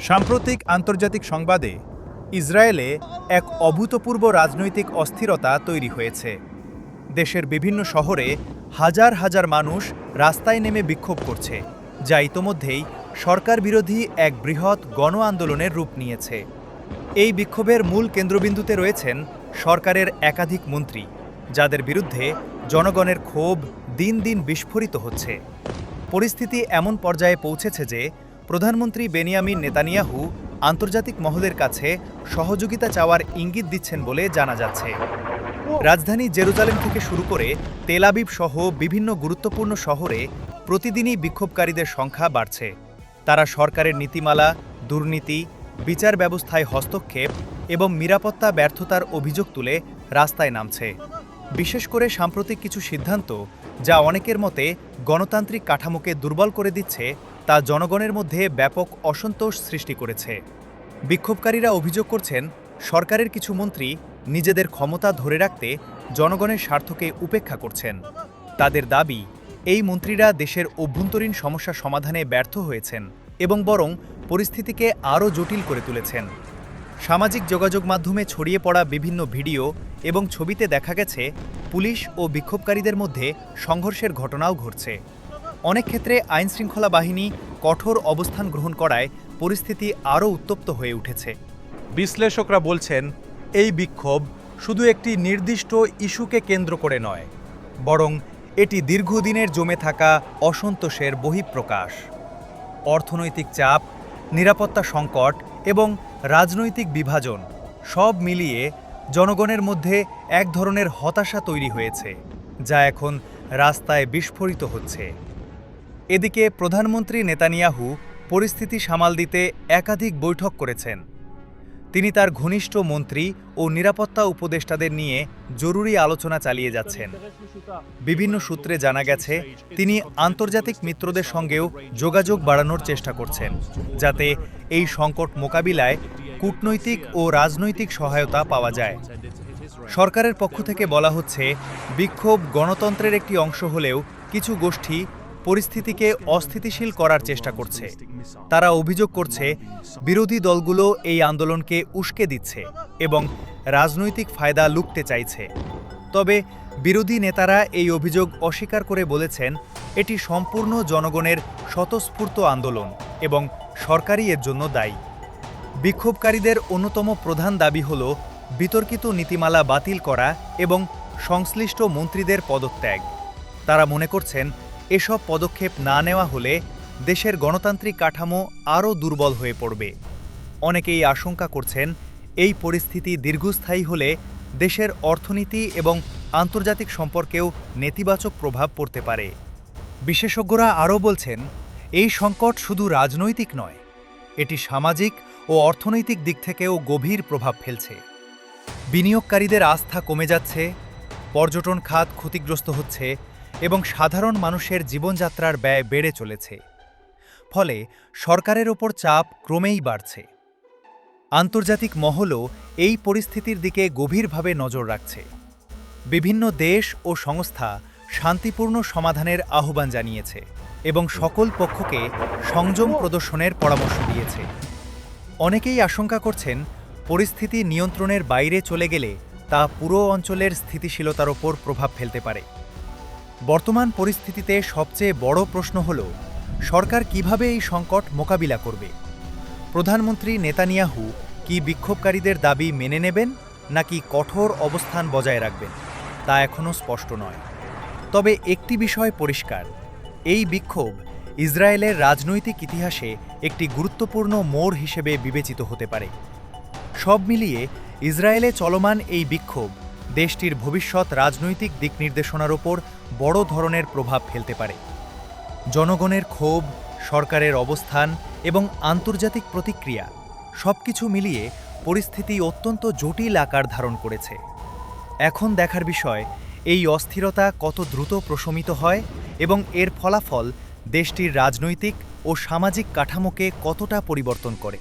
সাম্প্রতিক আন্তর্জাতিক সংবাদে ইসরায়েলে এক অভূতপূর্ব রাজনৈতিক অস্থিরতা তৈরি হয়েছে। দেশের বিভিন্ন শহরে হাজার হাজার মানুষ রাস্তায় নেমে বিক্ষোভ করছে, যা ইতোমধ্যেই সরকার বিরোধী এক বৃহৎ গণ আন্দোলনের রূপ নিয়েছে। এই বিক্ষোভের মূল কেন্দ্রবিন্দুতে রয়েছেন সরকারের একাধিক মন্ত্রী, যাদের বিরুদ্ধে জনগণের ক্ষোভ দিন দিন বিস্ফোরিত হচ্ছে। পরিস্থিতি এমন পর্যায়ে পৌঁছেছে যে প্রধানমন্ত্রী বেনিয়ামিন নেতানিয়াহু আন্তর্জাতিক মহলের কাছে সহযোগিতা চাওয়ার ইঙ্গিত দিচ্ছেন বলে জানা যাচ্ছে। রাজধানী জেরুজালেম থেকে শুরু করে তেল আবিব সহ বিভিন্ন গুরুত্বপূর্ণ শহরে প্রতিদিনই বিক্ষোভকারীদের সংখ্যা বাড়ছে। তারা সরকারের নীতিমালা, দুর্নীতি, বিচার ব্যবস্থায় হস্তক্ষেপ এবং নিরাপত্তা ব্যর্থতার অভিযোগ তুলে রাস্তায় নামছে। বিশেষ করে সাম্প্রতিক কিছু সিদ্ধান্ত, যা অনেকের মতে গণতান্ত্রিক কাঠামোকে দুর্বল করে দিচ্ছে, তা জনগণের মধ্যে ব্যাপক অসন্তোষ সৃষ্টি করেছে। বিক্ষোভকারীরা অভিযোগ করছেন, সরকারের কিছু মন্ত্রী নিজেদের ক্ষমতা ধরে রাখতে জনগণের স্বার্থকে উপেক্ষা করছেন। তাদের দাবি, এই মন্ত্রীরা দেশের অভ্যন্তরীণ সমস্যা সমাধানে ব্যর্থ হয়েছেন এবং বরং পরিস্থিতিকে আরও জটিল করে তুলেছেন। সামাজিক যোগাযোগ মাধ্যমে ছড়িয়ে পড়া বিভিন্ন ভিডিও এবং ছবিতে দেখা গেছে পুলিশ ও বিক্ষোভকারীদের মধ্যে সংঘর্ষের ঘটনাও ঘটছে। অনেক ক্ষেত্রে আইনশৃঙ্খলা বাহিনী কঠোর অবস্থান গ্রহণ করায় পরিস্থিতি আরও উত্তপ্ত হয়ে উঠেছে। বিশ্লেষকরা বলছেন, এই বিক্ষোভ শুধু একটি নির্দিষ্ট ইস্যুকে কেন্দ্র করে নয়, বরং এটি দীর্ঘদিনের জমে থাকা অসন্তোষের বহিঃপ্রকাশ। অর্থনৈতিক চাপ, নিরাপত্তা সংকট এবং রাজনৈতিক বিভাজন সব মিলিয়ে জনগণের মধ্যে এক ধরনের হতাশা তৈরি হয়েছে, যা এখন রাস্তায় বিস্ফোরিত হচ্ছে। এদিকে প্রধানমন্ত্রী নেতানিয়াহু পরিস্থিতি সামাল দিতে একাধিক বৈঠক করেছেন। তিনি তার ঘনিষ্ঠ মন্ত্রী ও নিরাপত্তা উপদেষ্টাদের নিয়ে জরুরি আলোচনা চালিয়ে যাচ্ছেন। বিভিন্ন সূত্রে জানা গেছে, তিনি আন্তর্জাতিক মিত্রদের সঙ্গেও যোগাযোগ বাড়ানোর চেষ্টা করছেন, যাতে এই সংকট মোকাবিলায় কূটনৈতিক ও রাজনৈতিক সহায়তা পাওয়া যায়। সরকারের পক্ষ থেকে বলা হচ্ছে, বিক্ষোভ গণতন্ত্রের একটি অংশ হলেও কিছু গোষ্ঠী পরিস্থিতিকে অস্থিতিশীল করার চেষ্টা করছে। তারা অভিযোগ করছে, বিরোধী দলগুলো এই আন্দোলনকে উস্কে দিচ্ছে এবং রাজনৈতিক ফায়দা লুটতে চাইছে। তবে বিরোধী নেতারা এই অভিযোগ অস্বীকার করে বলেছেন, এটি সম্পূর্ণ জনগণের স্বতঃস্ফূর্ত আন্দোলন এবং সরকারই এর জন্য দায়ী। বিক্ষোভকারীদের অন্যতম প্রধান দাবি হল বিতর্কিত নীতিমালা বাতিল করা এবং সংশ্লিষ্ট মন্ত্রীদের পদত্যাগ। তারা মনে করছেন, এসব পদক্ষেপ না নেওয়া হলে দেশের গণতান্ত্রিক কাঠামো আরও দুর্বল হয়ে পড়বে। অনেকেই আশঙ্কা করছেন, এই পরিস্থিতি দীর্ঘস্থায়ী হলে দেশের অর্থনীতি এবং আন্তর্জাতিক সম্পর্কেও নেতিবাচক প্রভাব পড়তে পারে। বিশেষজ্ঞরা আরও বলছেন, এই সংকট শুধু রাজনৈতিক নয়, এটি সামাজিক ও অর্থনৈতিক দিক থেকেও গভীর প্রভাব ফেলছে। বিনিয়োগকারীদের আস্থা কমে যাচ্ছে, পর্যটন খাত ক্ষতিগ্রস্ত হচ্ছে এবং সাধারণ মানুষের জীবনযাত্রার ব্যয় বেড়ে চলেছে। ফলে সরকারের ওপর চাপ ক্রমেই বাড়ছে। আন্তর্জাতিক মহলও এই পরিস্থিতির দিকে গভীরভাবে নজর রাখছে। বিভিন্ন দেশ ও সংস্থা শান্তিপূর্ণ সমাধানের আহ্বান জানিয়েছে এবং সকল পক্ষকে সংযম প্রদর্শনের পরামর্শ দিয়েছে। অনেকেই আশঙ্কা করছেন, পরিস্থিতি নিয়ন্ত্রণের বাইরে চলে গেলে তা পুরো অঞ্চলের স্থিতিশীলতার ওপর প্রভাব ফেলতে পারে। বর্তমান পরিস্থিতিতে সবচেয়ে বড় প্রশ্ন হল, সরকার কিভাবে এই সংকট মোকাবিলা করবে। প্রধানমন্ত্রী নেতানিয়াহু কি বিক্ষোভকারীদের দাবি মেনে নেবেন নাকি কঠোর অবস্থান বজায় রাখবেন, তা এখনও স্পষ্ট নয়। তবে একটি বিষয় পরিষ্কার, এই বিক্ষোভ ইসরায়েলের রাজনৈতিক ইতিহাসে একটি গুরুত্বপূর্ণ মোড় হিসেবে বিবেচিত হতে পারে। সব মিলিয়ে ইসরায়েলে চলমান এই বিক্ষোভ দেশটির ভবিষ্যৎ রাজনৈতিক দিক নির্দেশনার ওপর বড় ধরনের প্রভাব ফেলতে পারে। জনগণের ক্ষোভ, সরকারের অবস্থান এবং আন্তর্জাতিক প্রতিক্রিয়া সবকিছু মিলিয়ে পরিস্থিতি অত্যন্ত জটিল আকার ধারণ করেছে। এখন দেখার বিষয়, এই অস্থিরতা কত দ্রুত প্রশমিত হয় এবং এর ফলাফল দেশটির রাজনৈতিক ও সামাজিক কাঠামোকে কতটা পরিবর্তন করে।